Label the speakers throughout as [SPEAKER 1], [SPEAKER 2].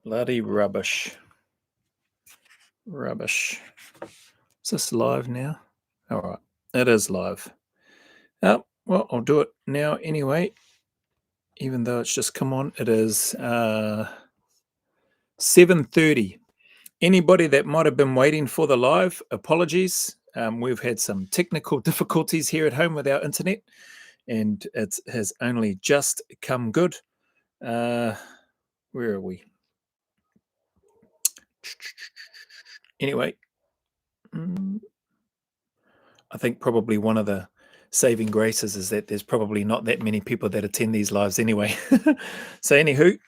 [SPEAKER 1] Bloody rubbish. Rubbish. Is this live now? All right. It is live. Oh, well, I'll do it now anyway. Even though it's just come on. It is 7:30. Anybody that might have been waiting for the live, apologies. We've had some technical difficulties here at home with our internet, and it has only just come good. Where are we? Anyway, I think probably one of the saving graces is that there's probably not that many people that attend these lives anyway. So anywho,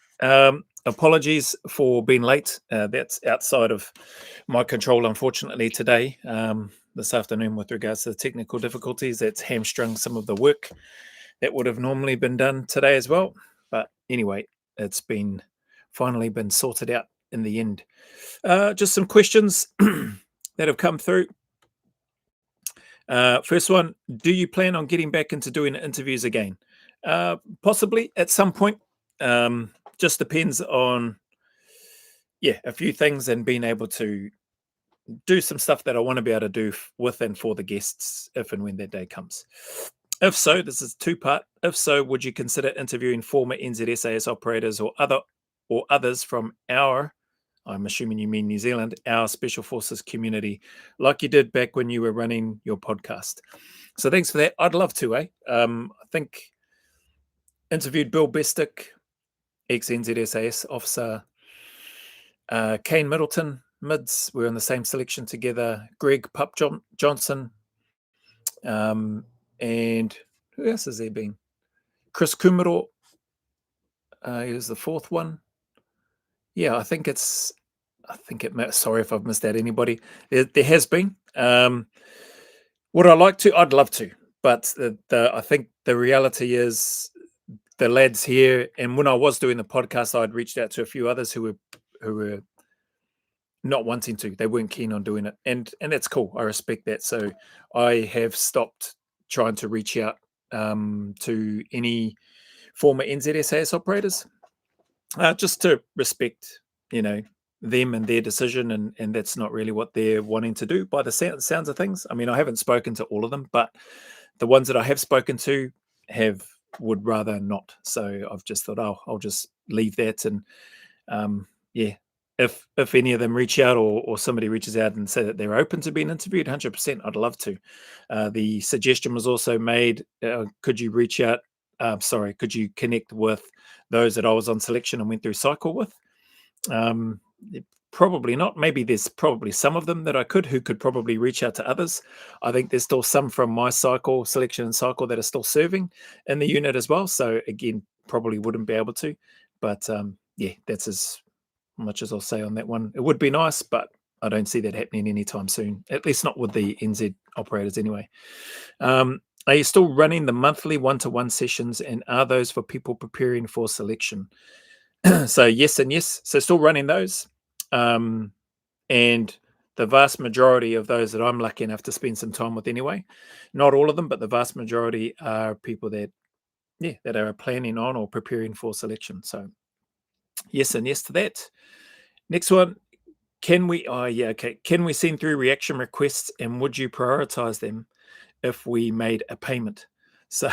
[SPEAKER 1] apologies for being late. That's outside of my control, unfortunately, today, this afternoon, with regards to the technical difficulties. That's hamstrung some of the work that would have normally been done today as well. But anyway, it's finally been sorted out in the end. Just some questions that have come through. First one, do you plan on getting back into doing interviews again? Possibly at some point. Just depends on, a few things, and being able to do some stuff that I want to be able to do with and for the guests if and when that day comes. If so, this is two-part. If so, would you consider interviewing former NZSAS operators or others from our, I'm assuming you mean New Zealand, our Special Forces community, like you did back when you were running your podcast? So thanks for that. I'd love to, I think interviewed Bill Bestick, ex-NZSAS officer, Kane Middleton, mids, we were in the same selection together, Greg Pup Johnson, and who else has there been? Chris Kumaro, he was the fourth one. Yeah, I think it sorry if I've missed out anybody. There has been. Would I like to? I'd love to. But I think the reality is the lads here, and when I was doing the podcast, I'd reached out to a few others who were not wanting to. They weren't keen on doing it. And that's cool. I respect that. So I have stopped trying to reach out to any former NZSAS operators, just to respect, them and their decision, and that's not really what they're wanting to do by the sounds of things. I mean, I haven't spoken to all of them, but the ones that I have spoken to would rather not. So I've just thought, I'll just leave that, and if any of them reach out, or somebody reaches out and say that they're open to being interviewed, 100%, I'd love to. The suggestion was also made, could you reach out, could you connect with those that I was on selection and went through cycle with? Probably not. Maybe there's probably some of them that who could probably reach out to others. I think there's still some from my selection and cycle that are still serving in the unit as well. So again, probably wouldn't be able to. But that's as much as I'll say on that one. It would be nice, but I don't see that happening anytime soon, at least not with the NZ operators anyway. Are you still running the monthly one-to-one sessions, and are those for people preparing for selection? So yes and yes. So still running those. And the vast majority of those that I'm lucky enough to spend some time with anyway, not all of them, but the vast majority are people that are planning on or preparing for selection. So yes and yes to that. Next one. Can we send through reaction requests, and would you prioritize them if we made a payment? So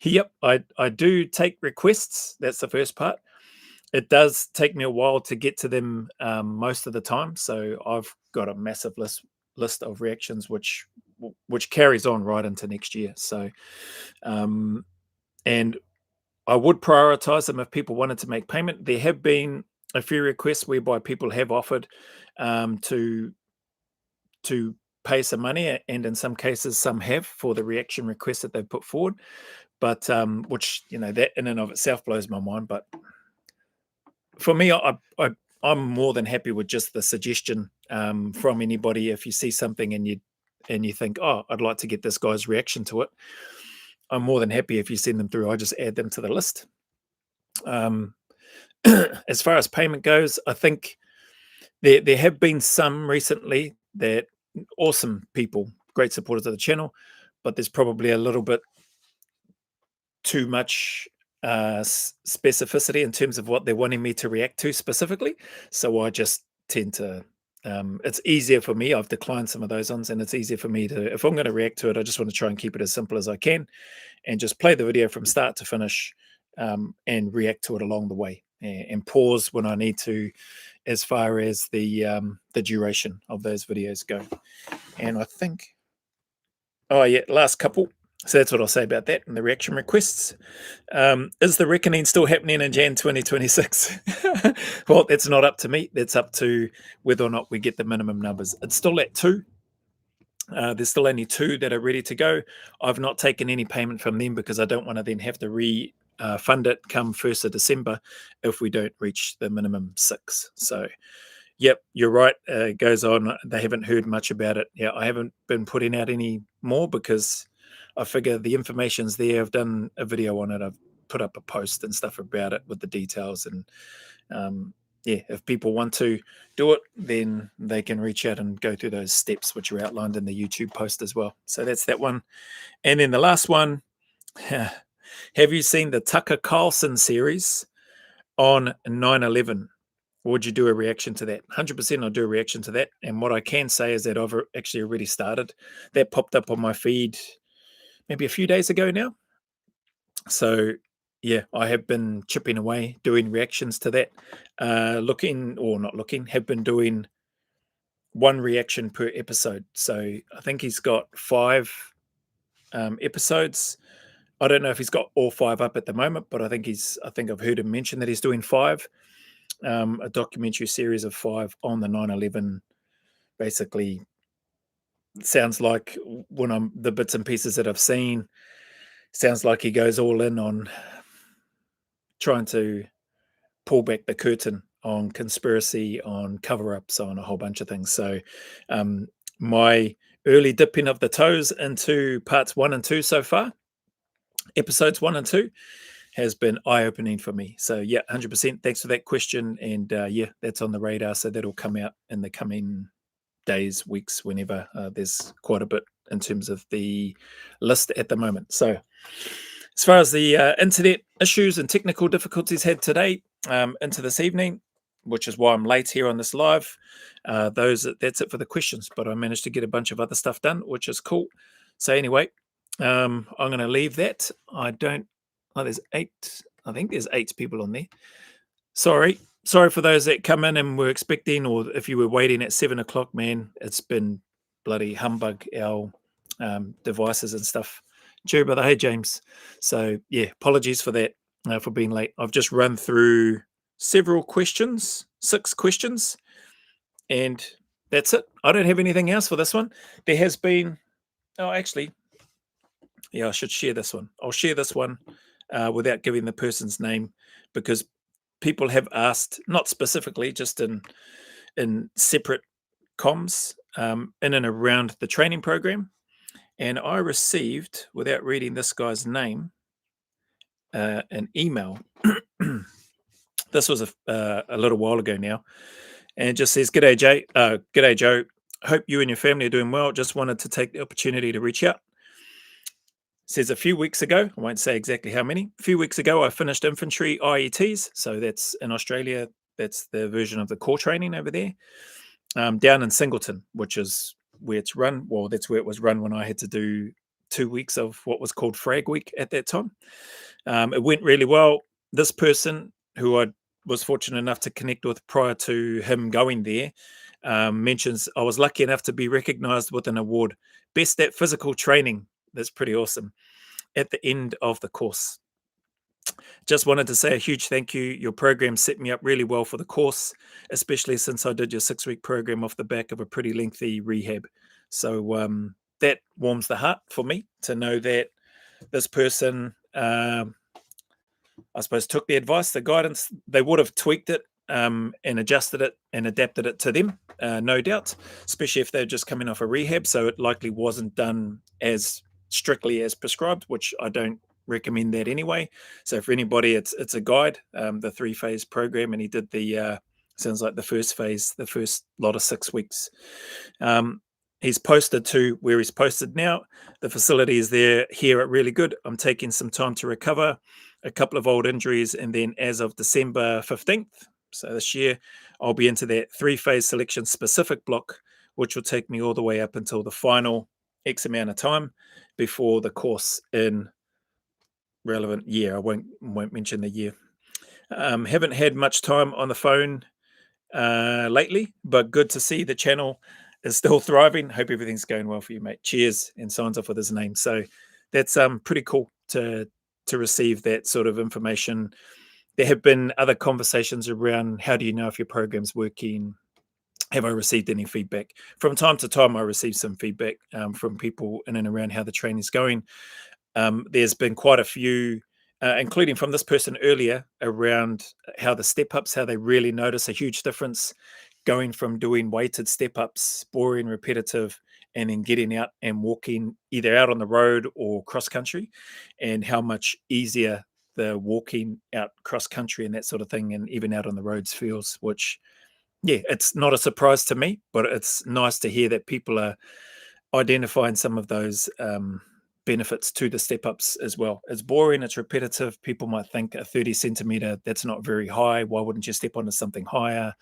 [SPEAKER 1] yep, I do take requests. That's the first part. It does take me a while to get to them most of the time. So I've got a massive list of reactions, which carries on right into next year. So, and I would prioritize them if people wanted to make payment. There have been a few requests whereby people have offered to pay some money, and in some cases, some have, for the reaction request that they've put forward. But which, that in and of itself blows my mind. But for me, I'm more than happy with just the suggestion from anybody. If you see something and you think, oh, I'd like to get this guy's reaction to it, I'm more than happy if you send them through. I just add them to the list. As far as payment goes, I think there have been some recently that awesome people, great supporters of the channel, but there's probably a little bit too much specificity in terms of what they're wanting me to react to specifically. So I just tend to. It's easier for me. I've declined some of those ones, and it's easier for me to, if I'm going to react to it, I just want to try and keep it as simple as I can, and just play the video from start to finish, and react to it along the way, and pause when I need to, as far as the duration of those videos go. And I think, oh yeah, last couple. So that's what I'll say about that and the reaction requests. Is the reckoning still happening in Jan 2026? Well, that's not up to me. That's up to whether or not we get the minimum numbers. It's still at 2. There's still only 2 that are ready to go. I've not taken any payment from them because I don't want to then have to fund it come 1st of December if we don't reach the minimum 6. So, yep, you're right. It goes on. They haven't heard much about it. Yeah, I haven't been putting out any more because I figure the information's there. I've done a video on it. I've put up a post and stuff about it with the details. And yeah, if people want to do it, then they can reach out and go through those steps, which are outlined in the YouTube post as well. So that's that one. And then the last one, have you seen the Tucker Carlson series on 9/11? Would you do a reaction to that? 100% I'll do a reaction to that. And what I can say is that I've actually already started. That popped up on my feed maybe a few days ago now. So yeah, I have been chipping away doing reactions to that. Have been doing one reaction per episode. So I think he's got 5 episodes. I don't know if he's got all 5 up at the moment, but I think I've heard him mention that he's doing 5. A documentary series of 5 on the 9/11. Basically, sounds like when I'm the bits and pieces that I've seen, sounds like he goes all in on trying to pull back the curtain on conspiracy, on cover-ups, on a whole bunch of things. So, my early dipping of the toes into parts 1 and 2 so far, episodes 1 and 2, has been eye-opening for me. So yeah, 100%. Thanks for that question. And yeah, that's on the radar. So that'll come out in the coming days, weeks, whenever. There's quite a bit in terms of the list at the moment. So as far as the internet issues and technical difficulties had today into this evening, which is why I'm late here on this live, that's it for the questions. But I managed to get a bunch of other stuff done, which is cool. So anyway, I'm going to leave that. There's 8. I think there's 8 people on there. Sorry for those that come in and were expecting, or if you were waiting at 7 o'clock, man, it's been bloody humbug, our devices and stuff. Cheerio, brother. Hey, James. So yeah, apologies for that, for being late. I've just run through several questions, 6 questions, and that's it. I don't have anything else for this one. There has been, actually, yeah, I should share this one. I'll share this one without giving the person's name, because people have asked, not specifically, just in separate comms, in and around the training program. And I received, without reading this guy's name, an email. This was a little while ago now, and it just says, "G'day, Jay. G'day, Joe. Hope you and your family are doing well. Just wanted to take the opportunity to reach out. Says a few weeks ago, I won't say exactly how many. A few weeks ago, I finished infantry IETs. So that's in Australia. That's the version of the core training over there, down in Singleton, which is where it's run. Well, that's where it was run when I had to do 2 weeks of what was called Frag Week at that time. It went really well. This person, who I was fortunate enough to connect with prior to him going there, mentions, I was lucky enough to be recognized with an award, Best at Physical Training. That's pretty awesome, at the end of the course. Just wanted to say a huge thank you. Your program set me up really well for the course, especially since I did your 6-week program off the back of a pretty lengthy rehab. So that warms the heart for me to know that this person, I suppose, took the advice, the guidance. They would have tweaked it and adjusted it and adapted it to them, no doubt, especially if they're just coming off a rehab. So it likely wasn't done as strictly as prescribed, which I don't recommend that anyway. So for anybody, it's a guide, the 3-phase program, and he did the sounds like the first phase, the first lot of 6 weeks. He's posted to where he's posted now. The facility is there here at really good. I'm taking some time to recover. a couple of old injuries, and then as of December 15th, so this year, I'll be into that 3-phase selection specific block, which will take me all the way up until the final X amount of time before the course in relevant year. I won't mention the year. Haven't had much time on the phone lately, but good to see the channel is still thriving. Hope everything's going well for you, mate. Cheers, and signs off with his name. So that's pretty cool to receive that sort of information. There have been other conversations around how do you know if your program's working? Have I received any feedback? From time to time, I receive some feedback from people in and around how the training's going. There's been quite a few, including from this person earlier, around how the step ups, how they really notice a huge difference going from doing weighted step ups, boring, repetitive, and then getting out and walking either out on the road or cross country, and how much easier the walking out cross country and that sort of thing, and even out on the roads feels, which, yeah, it's not a surprise to me, but it's nice to hear that people are identifying some of those benefits to the step ups as well. It's boring, it's repetitive. People might think a 30 centimeter, that's not very high. Why wouldn't you step onto something higher,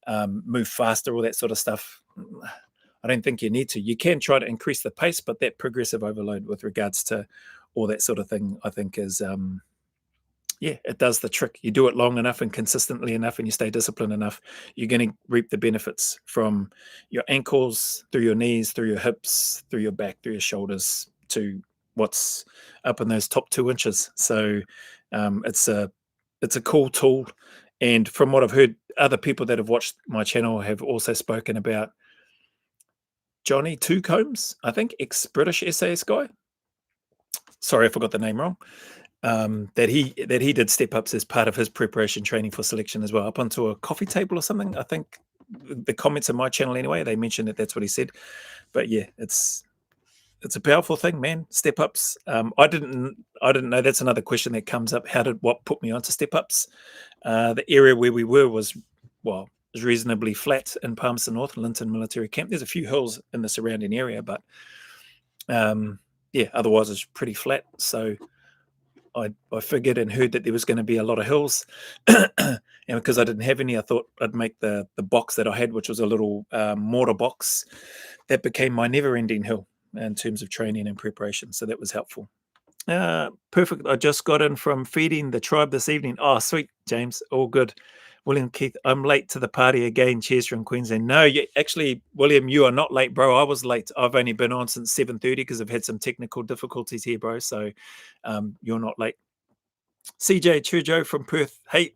[SPEAKER 1] move faster, all that sort of stuff? I don't think you need to. You can try to increase the pace, but that progressive overload with regards to all that sort of thing, I think is, yeah, it does the trick. You do it long enough and consistently enough, and you stay disciplined enough, you're going to reap the benefits from your ankles, through your knees, through your hips, through your back, through your shoulders, to what's up in those top 2 inches. So it's a cool tool. And from what I've heard, other people that have watched my channel have also spoken about Johnny Two Combs, I think, ex-British SAS guy. Sorry, I forgot the name wrong. That he did step ups as part of his preparation training for selection as well, up onto a coffee table or something. I think the comments on my channel anyway, they mentioned that that's what he said. But yeah, it's a powerful thing, man. Step ups. I didn't know. That's another question that comes up. What put me onto step ups? The area where we were was reasonably flat in Palmerston North, Linton Military Camp. There's a few hills in the surrounding area, but yeah, otherwise it's pretty flat. So I figured and heard that there was going to be a lot of hills, and because I didn't have any, I thought I'd make the box that I had, which was a little mortar box. That became my never-ending hill in terms of training and preparation, so that was helpful. Perfect. I just got in from feeding the tribe this evening. Oh, sweet, James. All good. William Keith, I'm late to the party again. Cheers from Queensland. No, actually, William, you are not late, bro. I was late. I've only been on since 7:30 because I've had some technical difficulties here, bro. So you're not late. CJ Chujo from Perth. Hey,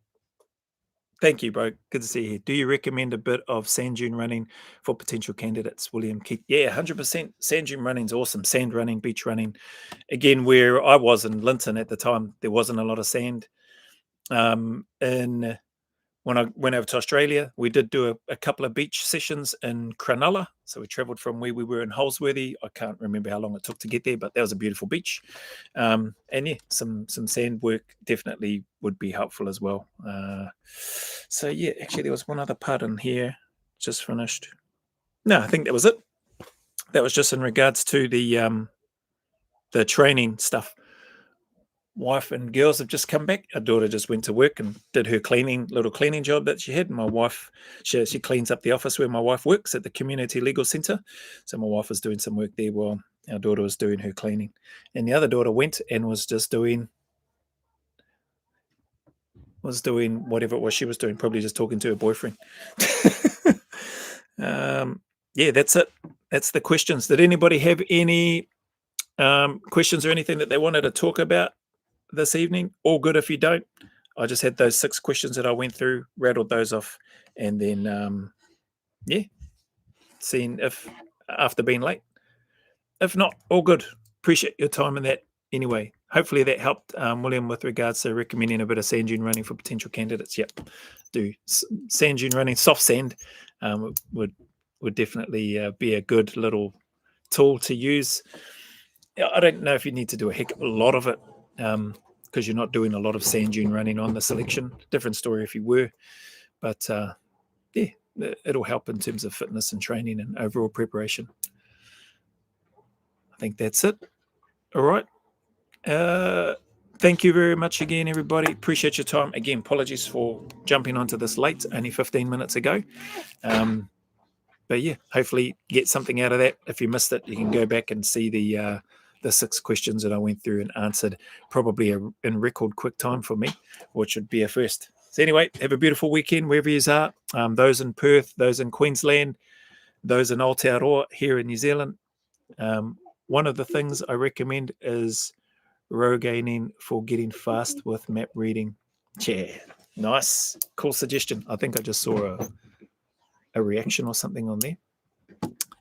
[SPEAKER 1] thank you, bro. Good to see you here. Do you recommend a bit of sand dune running for potential candidates? William Keith. Yeah, 100%. Sand dune running's awesome. Sand running, beach running. Again, where I was in Linton at the time, there wasn't a lot of sand. When I went over to Australia, we did do a couple of beach sessions in Cronulla. So we travelled from where we were in Holsworthy. I can't remember how long it took to get there, but that was a beautiful beach. And yeah, some sand work definitely would be helpful as well. So yeah, actually there was one other part in here, just finished. No, I think that was it. That was just in regards to the training stuff. Wife and girls have just come back. Our daughter just went to work and did her little cleaning job that she had. My wife, she cleans up the office where my wife works at the Community Legal Centre. So my wife was doing some work there while our daughter was doing her cleaning. And the other daughter went and was just doing whatever it was she was doing, probably just talking to her boyfriend. Yeah, that's it. That's the questions. Did anybody have any questions or anything that they wanted to talk about this evening? All good if you don't. I just had those 6 questions that I went through, rattled those off, and then yeah, seeing if after being late. If not, all good. Appreciate your time in that anyway. Hopefully that helped, William, with regards to recommending a bit of sand dune running for potential candidates. Yep, do sand dune running, soft sand would definitely be a good little tool to use. I don't know if you need to do a heck of a lot of it, because you're not doing a lot of sand dune running on the selection. Different story if you were, but yeah, it'll help in terms of fitness and training and overall preparation. I think that's it. All right. thank you very much again, everybody. Appreciate your time. Again, apologies for jumping onto this late, only 15 minutes ago. But yeah, hopefully get something out of that. If you missed it, you can go back and see the 6 questions that I went through and answered, probably in record quick time for me, which would be a first. So anyway, have a beautiful weekend wherever you are. Those in Perth, those in Queensland, those in Aotearoa here in New Zealand. One of the things I recommend is Rogaine for getting fast with map reading. Yeah, nice, cool suggestion. I think I just saw a reaction or something on there.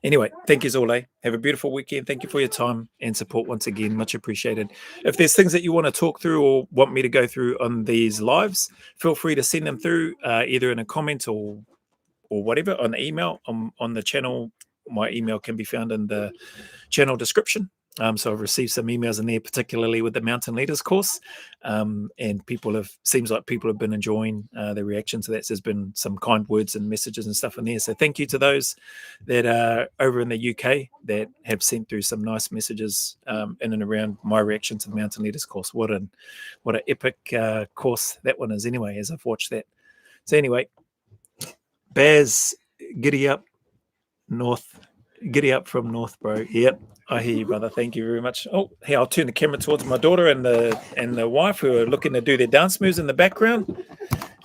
[SPEAKER 1] Anyway, thank you, Zole. Have a beautiful weekend. Thank you for your time and support once again. Much appreciated. If there's things that you want to talk through or want me to go through on these lives, feel free to send them through either in a comment or whatever on the email on the channel. My email can be found in the channel description. So I've received some emails in there, particularly with the Mountain Leaders course, and seems like people have been enjoying the reaction to that. So there's been some kind words and messages and stuff in there. So thank you to those that are over in the UK that have sent through some nice messages in and around my reaction to the Mountain Leaders course. What an epic course that one is anyway, as I've watched that. So anyway, Baz, giddy up from North, bro. Yep, I hear you, brother. Thank you very much. Oh, hey, I'll turn the camera towards my daughter and the wife who are looking to do their dance moves in the background.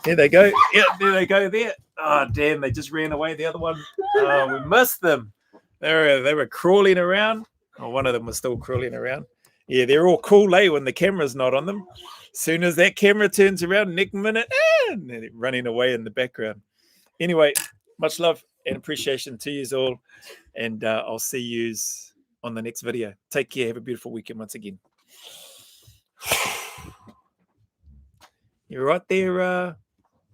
[SPEAKER 1] There they go. Yeah, there they go. There. Oh, damn! They just ran away. The other one. Oh, we missed them. They were crawling around. Oh, one of them was still crawling around. Yeah, they're all cool, when the camera's not on them. As soon as that camera turns around, next minute, and they're running away in the background. Anyway, much love and appreciation to you all. And I'll see you on the next video. Take care. Have a beautiful weekend once again. You're right there,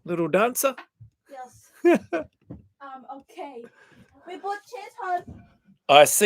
[SPEAKER 1] little dancer?
[SPEAKER 2] Yes. Okay. We bought chairs home.
[SPEAKER 1] I see.